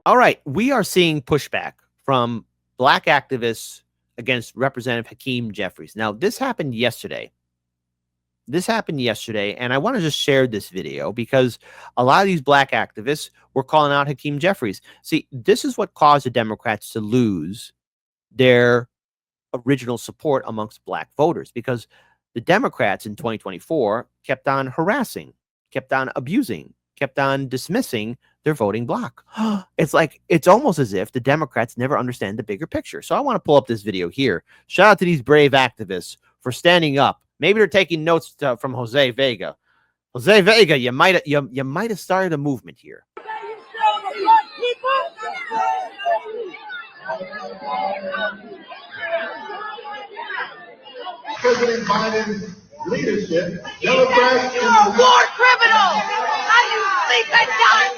All right, we are seeing pushback from black activists against Representative Hakeem Jeffries. Now, this happened yesterday. And I want to just share this video because a lot of these black activists were calling out Hakeem Jeffries. See, this is what caused the Democrats to lose their original support amongst black voters, because the Democrats in 2024 kept on harassing, kept on abusing, kept on dismissing their voting bloc. It's almost as if the Democrats never understand the bigger picture. So I want to pull up this video here. Shout out to these brave activists for standing up. Maybe they're taking notes from Jose Vega. Jose Vega, you might have started a movement here. President Biden's leadership, Democrats, you're a war criminal. How do you sleep at night?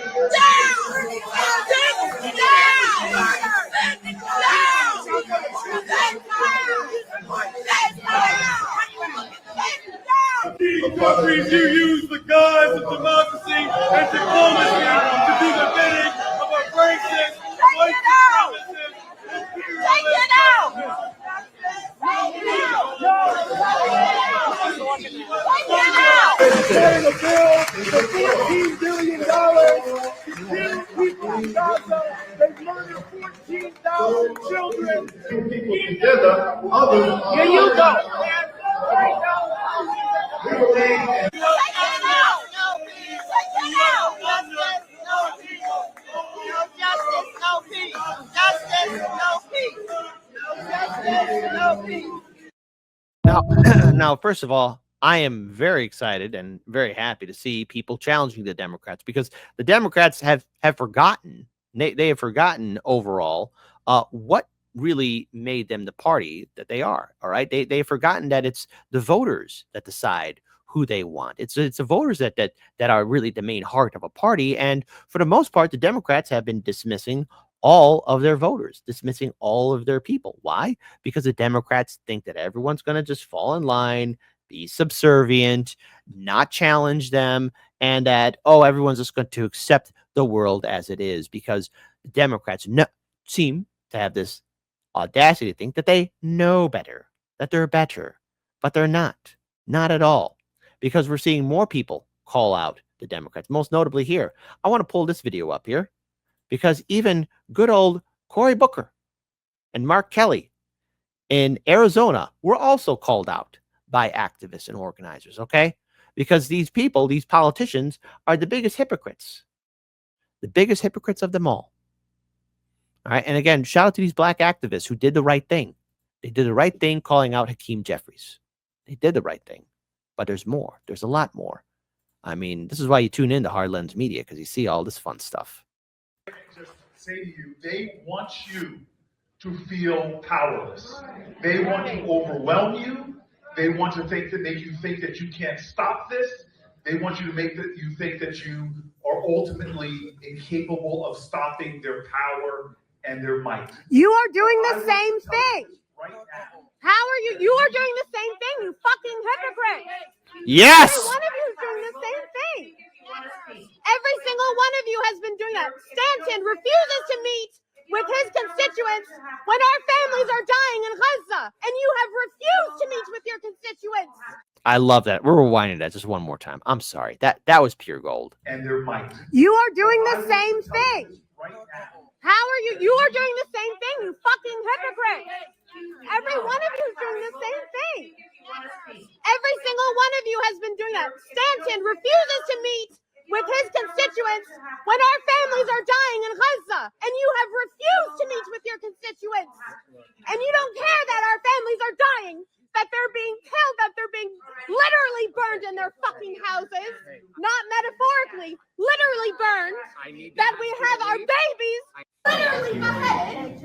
Jeffries, you use the guise of democracy and diplomacy to do the bidding of a racist, white supremacist. Take it out! Paying a bill for $14 billion to kill people in Gaza. They murdered 14,000 children. people together, others. Here you go. Now, first of all, I am very excited and very happy to see people challenging the Democrats, because the Democrats have forgotten, they have forgotten overall what really made them the party that they are. All right. They've forgotten that it's the voters that decide who they want. It's the voters that are really the main heart of a party. And for the most part, the Democrats have been dismissing all of their voters, dismissing all of their people. Why? Because the Democrats think that everyone's going to just fall in line, be subservient, not challenge them, and that, oh, everyone's just going to accept the world as it is, because the Democrats seem to have this audacity to think that they know better, that they're better, but they're not at all, because we're seeing more people call out the Democrats, most notably here. I want to pull this video up here, because even good old Cory Booker and Mark Kelly in Arizona were also called out by activists and organizers, okay? Because these people, these politicians, are the biggest hypocrites of them all. All right, and again, shout out to these black activists who did the right thing. They did the right thing calling out Hakeem Jeffries. They did the right thing, but there's more. There's a lot more. I mean, this is why you tune in to Hard Lens Media, because you see all this fun stuff. Just say to you, they want you to feel powerless. They want to overwhelm you. They want to make you think that you can't stop this. They want you to make you think that you are ultimately incapable of stopping their power and their might. You are doing the same thing. Right now. How are you? You are doing the same thing, you fucking hypocrite. Yes. Every one of you is doing the same thing. Every single one of you has been doing that. Stanton refuses to meet with his constituents when our families are dying in Gaza, and you have refused to meet with your constituents. I love that. We're rewinding that just one more time. I'm sorry. That was pure gold. And their might. You are doing the same thing. Right now. How are you? You are doing the same thing, you fucking hypocrite. Every one of you is doing the same thing. Every single one of you has been doing that. Stanton refuses to meet with his constituents when our families are dying in Gaza, and you have refused to meet with your constituents. And you don't care that our families are dying, that they're being killed, that they're being literally burned in their fucking houses, not metaphorically, literally burned, that we have our babies literally beheaded,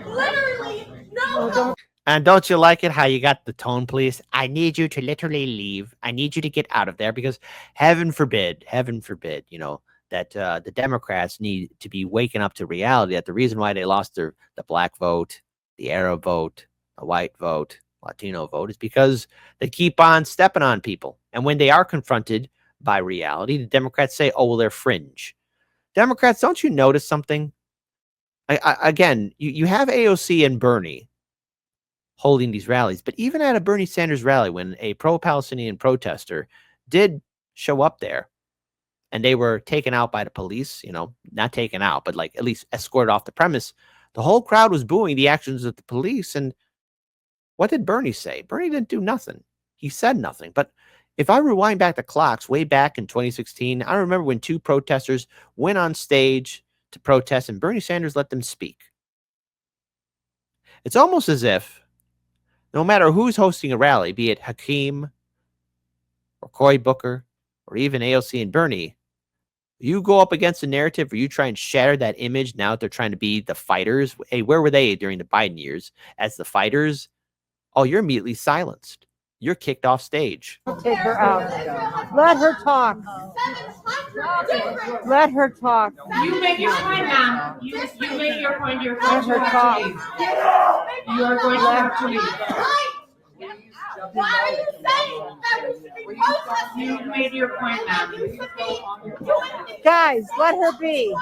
literally no. And don't you like it how you got the tone, please? I need you to literally leave. I need you to get out of there, because heaven forbid, you know, that the Democrats need to be waking up to reality that the reason why they lost the black vote, the Arab vote, the white vote, Latino vote is because they keep on stepping on people. And when they are confronted by reality, the Democrats say, oh, well, they're fringe. Democrats, don't you notice something? Again, you have AOC and Bernie holding these rallies, but even at a Bernie Sanders rally, when a pro-Palestinian protester did show up there and they were taken out by the police, not taken out, but like at least escorted off the premise, the whole crowd was booing the actions of the police. And what did Bernie say? Bernie didn't do nothing. He said nothing. But if I rewind back the clocks way back in 2016, I remember when two protesters went on stage to protest and Bernie Sanders let them speak. It's almost as if no matter who's hosting a rally, be it Hakeem or Cory Booker or even AOC and Bernie, you go up against a narrative or you try and shatter that image now that they're trying to be the fighters. Hey, where were they during the Biden years as the fighters? Oh, you're immediately silenced. You're kicked off stage. Take her out. Let her talk. Let her talk. You make your point now. You make your point. You're going Let her to have talk. to leave. You are going to have to leave. Why are you saying that we should be protesting? You made your point now. Guys, let her be.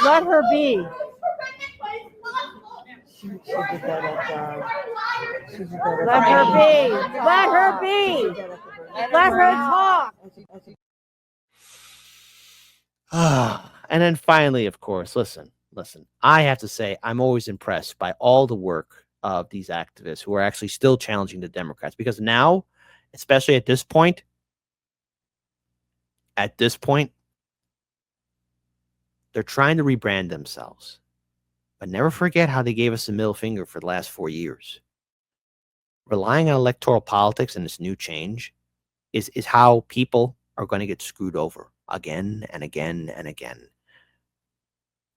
Let her be. Let her be. Let her be. Let her talk. And then finally, of course, listen, I have to say, I'm always impressed by all the work of these activists who are actually still challenging the Democrats, because now, especially at this point, they're trying to rebrand themselves. But never forget how they gave us the middle finger for the last 4 years. Relying on electoral politics and this new change is how people are going to get screwed over again and again and again.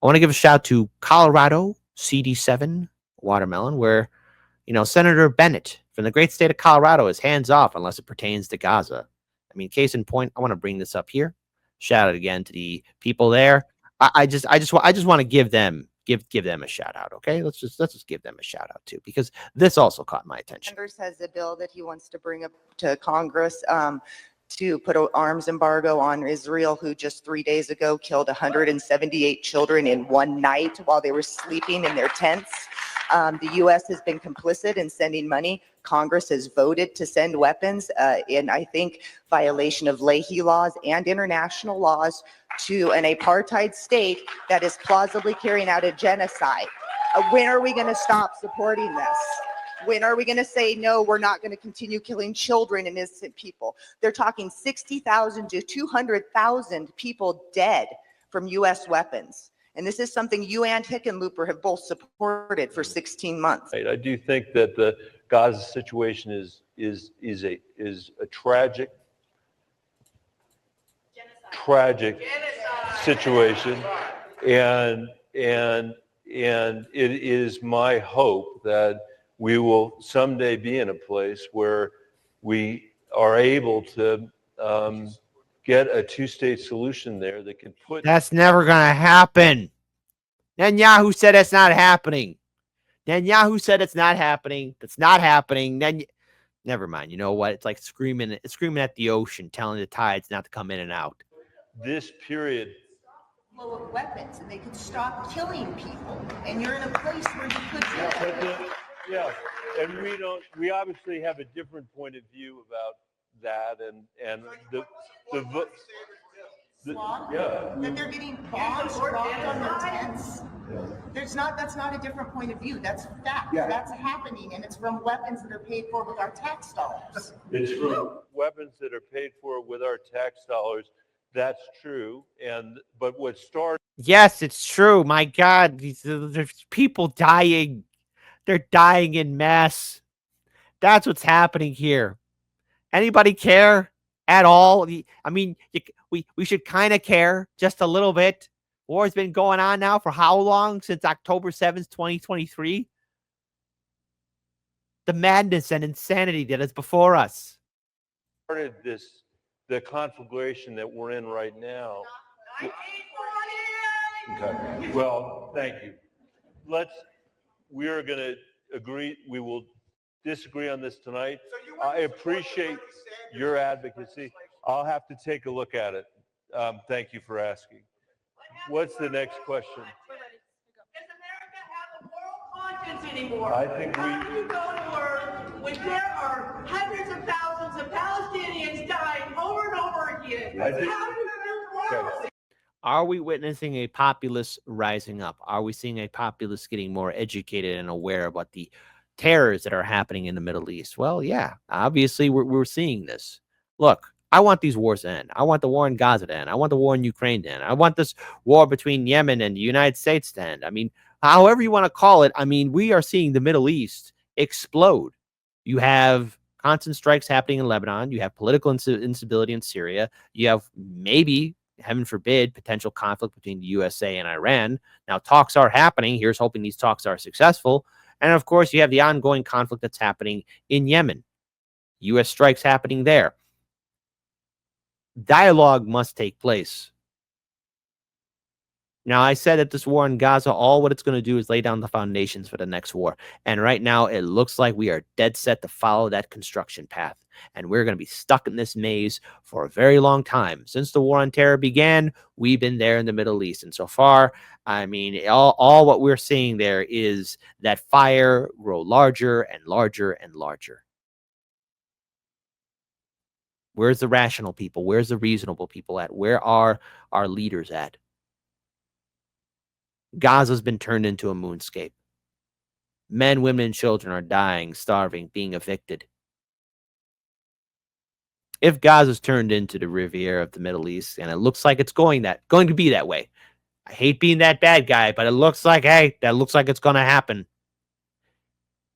I want to give a shout to Colorado CD7 Watermelon, where Senator Bennet from the great state of Colorado is hands off unless it pertains to Gaza. I mean, case in point, I want to bring this up here. Shout out again to the people there. I just want to give them a shout out. Okay, let's just give them a shout out too, because this also caught my attention. Sanders has a bill that he wants to bring up to Congress to put an arms embargo on Israel, who just 3 days ago killed 178 children in one night while they were sleeping in their tents. The U.S. has been complicit in sending money. Congress has voted to send weapons in, I think, violation of Leahy laws and international laws to an apartheid state that is plausibly carrying out a genocide. When are we going to stop supporting this? When are we going to say, no, we're not going to continue killing children and innocent people? They're talking 60,000 to 200,000 people dead from U.S. weapons. And this is something you and Hickenlooper have both supported for 16 months. Right. I do think that the Gaza situation is a tragic situation, and it is my hope that we will someday be in a place where we are able to get a two-state solution there that can put. That's never gonna happen. Netanyahu said it's not happening. Netanyahu said it's not happening. That's not happening. Then never mind. You know what? It's like screaming at the ocean, telling the tides not to come in and out. This period. Flow of weapons, and they could stop killing people. And you're in a place where you could do it. Yeah, and we obviously have a different point of view about that, and that they're getting bombs dropped on their tents. That's not a different point of view. That's fact. Yeah. That's happening, and it's from weapons that are paid for with our tax dollars. It's from weapons that are paid for with our tax dollars. That's true. But what started? Yes, it's true. My God, there's people dying. They're dying in mass. That's what's happening here. Anybody care at all? I mean, we should kind of care just a little bit. War's been going on now for how long? Since October 7th, 2023? The madness and insanity that is before us. Started the conflagration that we're in right now. Okay. Well, thank you. We are going to agree. We will disagree on this tonight. I appreciate your advocacy. I'll have to take a look at it. Thank you for asking. What's the next question? Does America have a moral conscience anymore? I think How do you go to work when there are hundreds of thousands of Palestinians dying over and over again? I think- How do you feel morally? Are we witnessing a populace rising up? Are we seeing a populace getting more educated and aware about the terrors that are happening in the Middle East? Well, yeah, obviously we're seeing this. Look, I want these wars to end. I want the war in Gaza to end. I want the war in Ukraine to end. I want this war between Yemen and the United States to end. I mean, however you want to call it, I mean, we are seeing the Middle East explode. You have constant strikes happening in Lebanon. You have political instability in Syria. You have maybe, heaven forbid, potential conflict between the USA and Iran. Now, talks are happening. Here's hoping these talks are successful. And of course, you have the ongoing conflict that's happening in Yemen. U.S. strikes happening there. Dialogue must take place. Now, I said that this war in Gaza, all what it's going to do is lay down the foundations for the next war. And right now, it looks like we are dead set to follow that construction path. And we're going to be stuck in this maze for a very long time. Since the war on terror began, we've been there in the Middle East. And so far, I mean, all what we're seeing there is that fire grow larger and larger and larger. Where's the rational people? Where's the reasonable people at? Where are our leaders at? Gaza's been turned into a moonscape. Men, women, and children are dying, starving, being evicted. If Gaza's turned into the Riviera of the Middle East, and it looks like it's going to be that way. I hate being that bad guy, but it looks like, hey, that looks like it's going to happen.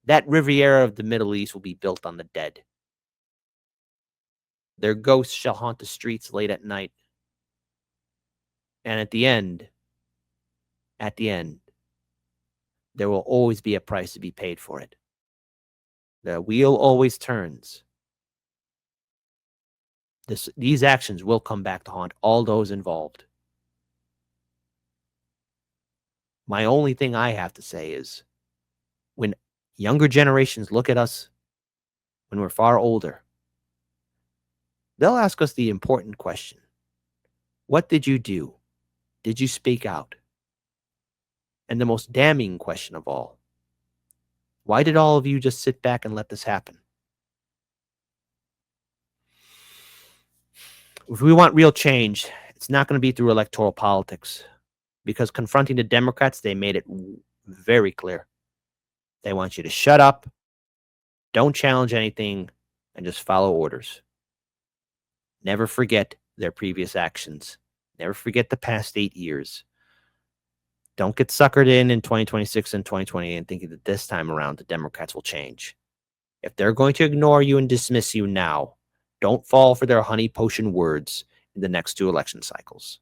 That Riviera of the Middle East will be built on the dead. Their ghosts shall haunt the streets late at night. And at the end, there will always be a price to be paid for it. The wheel always turns. These actions will come back to haunt all those involved. My only thing I have to say is, when younger generations look at us, when we're far older, they'll ask us the important question. What did you do? Did you speak out? And the most damning question of all, why did all of you just sit back and let this happen? If we want real change, it's not going to be through electoral politics, because confronting the Democrats, they made it very clear. They want you to shut up, don't challenge anything, and just follow orders. Never forget their previous actions. Never forget the past 8 years. Don't get suckered in 2026 and 2028 and thinking that this time around the Democrats will change. If they're going to ignore you and dismiss you now, don't fall for their honey potion words in the next 2 election cycles.